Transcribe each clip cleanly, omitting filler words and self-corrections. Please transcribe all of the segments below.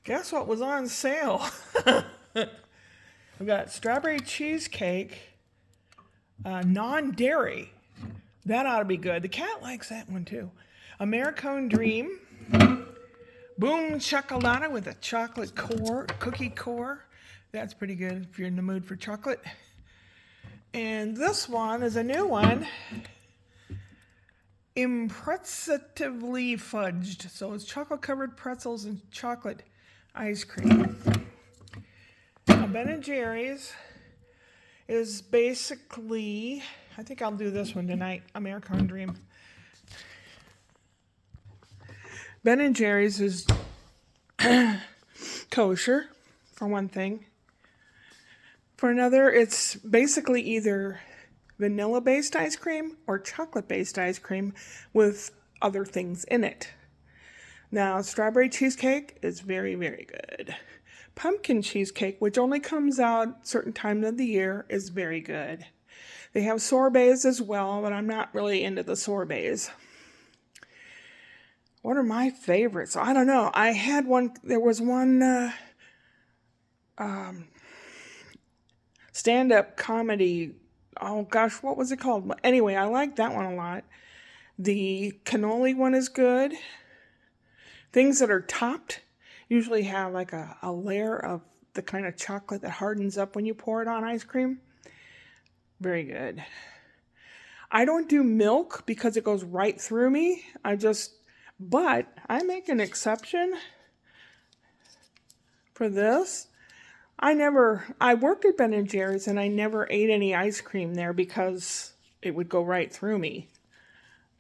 Guess what was on sale? We've got strawberry cheesecake, non-dairy. That ought to be good. The cat likes that one too. Americone Dream, Boom Chocolata with a chocolate core, cookie core. That's pretty good if you're in the mood for chocolate. And this one is a new one, impressitively fudged. So it's chocolate covered pretzels and chocolate ice cream. Ben and Jerry's is basically, I think I'll do this one tonight, American Dream. Ben and Jerry's is kosher, for one thing. For another, it's basically either vanilla-based ice cream or chocolate-based ice cream with other things in it. Now, strawberry cheesecake is very, very good. Pumpkin cheesecake, which only comes out certain times of the year, is very good. They have sorbets as well, but I'm not really into the sorbets. What are my favorites? I don't know. I had one, there was one stand-up comedy. Oh gosh, what was it called? Anyway, I like that one a lot. The cannoli one is good. Things that are topped usually have like a layer of the kind of chocolate that hardens up when you pour it on ice cream. Very good. I don't do milk because it goes right through me. But I make an exception for this. I worked at Ben & Jerry's and I never ate any ice cream there because it would go right through me.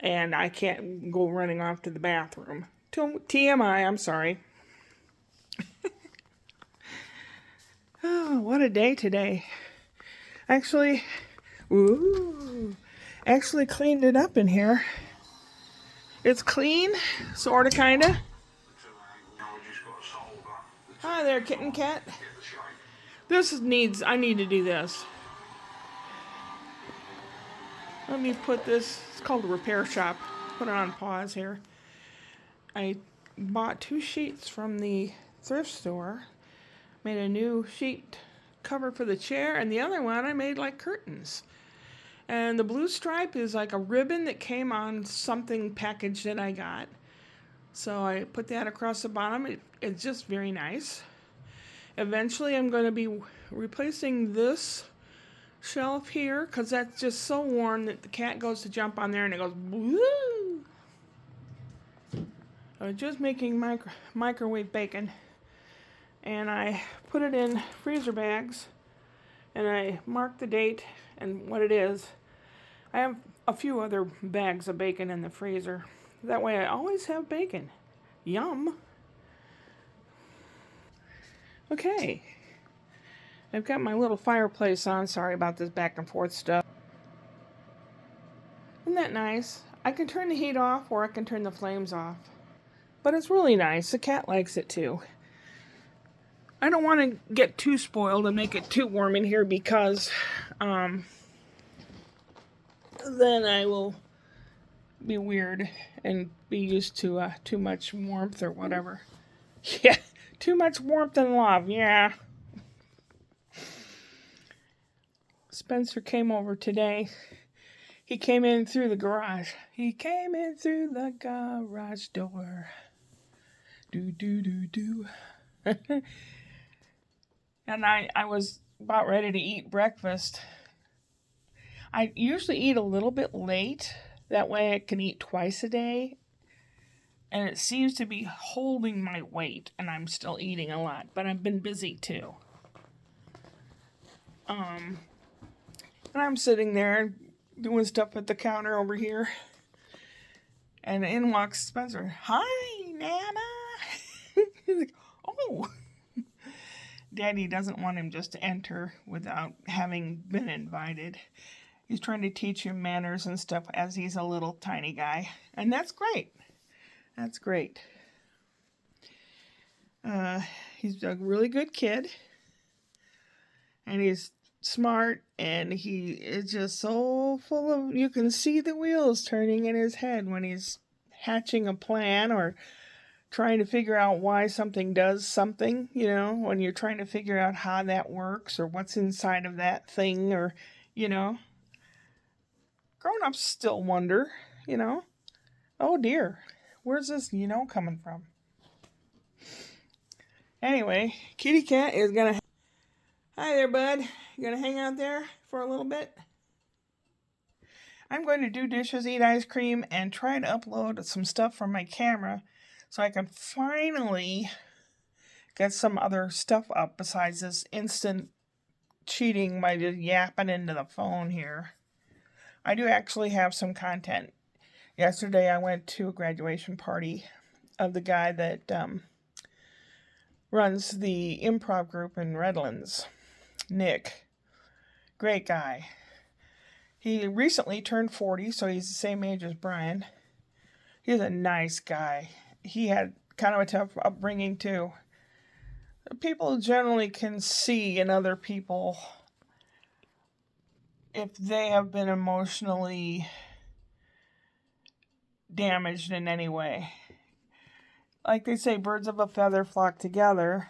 And I can't go running off to the bathroom. TMI, I'm sorry. Oh, what a day today. Actually cleaned it up in here. It's clean, sorta, kinda. Hi there, kitten cat. I need to do this. Let me put this, it's called a repair shop. Put it on pause here. I bought 2 sheets from the thrift store. Made a new sheet cover for the chair, and the other one I made like curtains. And the blue stripe is like a ribbon that came on something package that I got. So I put that across the bottom. It's just very nice. Eventually I'm going to be replacing this shelf here because that's just so worn that the cat goes to jump on there and it goes woo. I was just making microwave bacon. And I put it in freezer bags, and I marked the date and what it is. I have a few other bags of bacon in the freezer. That way I always have bacon. Yum. Okay. I've got my little fireplace on. Sorry about this back and forth stuff. Isn't that nice? I can turn the heat off or I can turn the flames off. But it's really nice. The cat likes it too. I don't want to get too spoiled and make it too warm in here because then I will be weird and be used to too much warmth or whatever. Yeah, too much warmth and love, yeah. Spencer came over today. He came in through the garage. He came in through the garage door. Do, do, do, do. And I was about ready to eat breakfast. I usually eat a little bit late. That way I can eat twice a day. And it seems to be holding my weight. And I'm still eating a lot. But I've been busy too. And I'm sitting there doing stuff at the counter over here. And in walks Spencer. Hi, Nana. He's like, oh. Daddy doesn't want him just to enter without having been invited. He's trying to teach him manners and stuff as he's a little tiny guy. And that's great. That's great. He's a really good kid. And he's smart. And he is just so full of... You can see the wheels turning in his head when he's hatching a plan or trying to figure out why something does something, when you're trying to figure out how that works or what's inside of that thing, or, grown-ups still wonder, oh dear, where's this, coming from? Anyway, Kitty Cat is gonna... Hi there, bud. You gonna hang out there for a little bit? I'm going to do dishes, eat ice cream, and try to upload some stuff from my camera so I can finally get some other stuff up besides this instant cheating by just yapping into the phone here. I do actually have some content. Yesterday I went to a graduation party of the guy that runs the improv group in Redlands, Nick. Great guy. He recently turned 40, so he's the same age as Brian. He's a nice guy. He had kind of a tough upbringing too. People generally can see in other people if they have been emotionally damaged in any way. Like they say, birds of a feather flock together.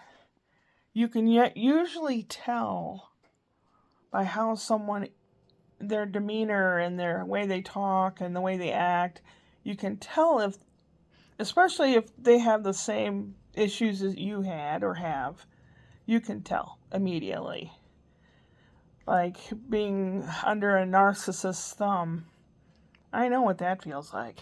You can usually tell by how someone, their demeanor and their way they talk and the way they act, you can tell if, especially if they have the same issues as you had or have, you can tell immediately. Like being under a narcissist's thumb. I know what that feels like.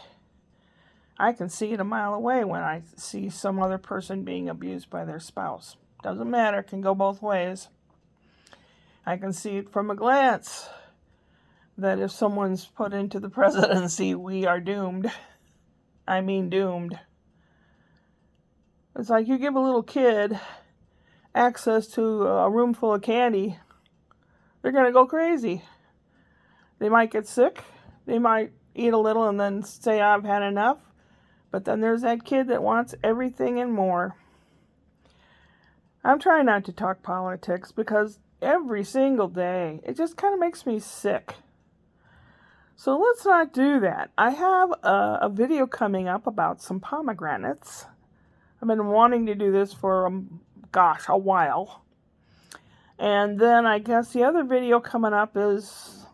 I can see it a mile away when I see some other person being abused by their spouse. Doesn't matter, it can go both ways. I can see it from a glance that if someone's put into the presidency, we are doomed. I mean doomed. It's like you give a little kid access to a room full of candy, they're going to go crazy. They might get sick. They might eat a little and then say, I've had enough. But then there's that kid that wants everything and more. I'm trying not to talk politics because every single day, it just kind of makes me sick. So let's not do that. I have a video coming up about some pomegranates. I've been wanting to do this for, a while. And then I guess the other video coming up is,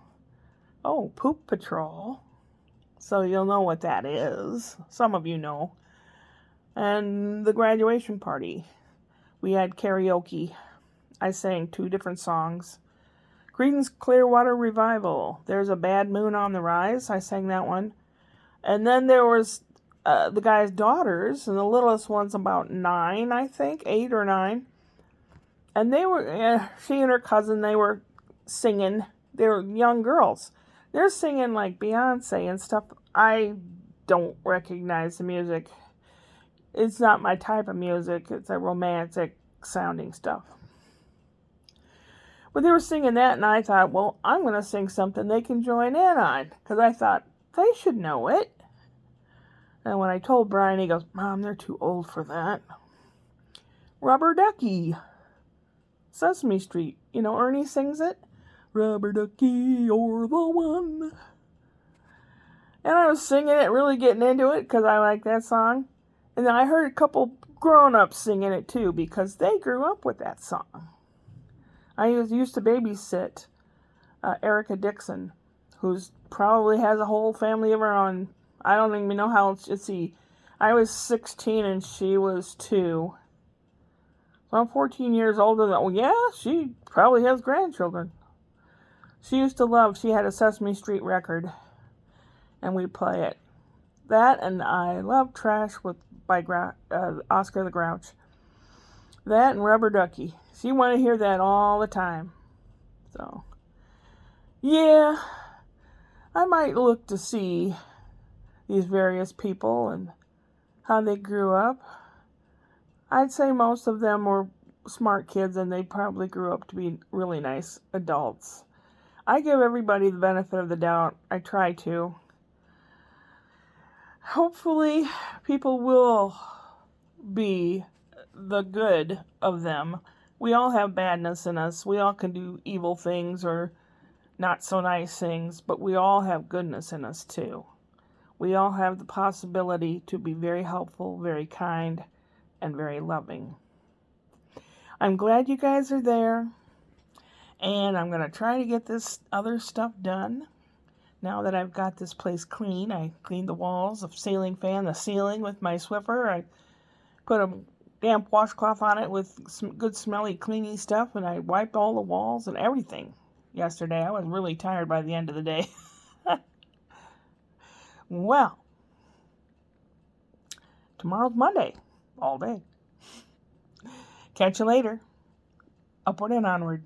Poop Patrol. So you'll know what that is. Some of you know. And the graduation party. We had karaoke. I sang 2 different songs. Creedence Clearwater Revival. There's a Bad Moon on the Rise. I sang that one. And then there was the guy's daughters. And the littlest one's about 9, I think. 8 or 9. And they were, she and her cousin, they were singing. They were young girls. They're singing like Beyonce and stuff. I don't recognize the music. It's not my type of music. It's a romantic sounding stuff. But they were singing that, and I thought, well, I'm going to sing something they can join in on. Because I thought, they should know it. And when I told Brian, he goes, Mom, they're too old for that. Rubber Ducky. Sesame Street. Ernie sings it. Rubber ducky, you're the one. And I was singing it, really getting into it, because I like that song. And then I heard a couple grown-ups singing it, too, because they grew up with that song. I used to babysit Erica Dixon, who's probably has a whole family of her own. I don't even know how, I was 16 and she was 2. So I'm 14 years older than, she probably has grandchildren. She had a Sesame Street record, and we'd play it. That, and I Love Trash by Oscar the Grouch. That and Rubber Ducky. She wanted to hear that all the time. So, yeah, I might look to see these various people and how they grew up. I'd say most of them were smart kids, and they probably grew up to be really nice adults. I give everybody the benefit of the doubt. I try to. Hopefully, people will be the good of them. We all have badness in us. We all can do evil things or not so nice things, but we all have goodness in us too. We all have the possibility to be very helpful, very kind, and very loving. I'm glad you guys are there, and I'm going to try to get this other stuff done. Now that I've got this place clean, I cleaned the walls, the ceiling fan, the ceiling with my Swiffer. I put a damp washcloth on it with some good smelly cleaning stuff, and I wiped all the walls and everything yesterday. I was really tired by the end of the day. Well, tomorrow's Monday, all day. Catch you later. Upward and onward.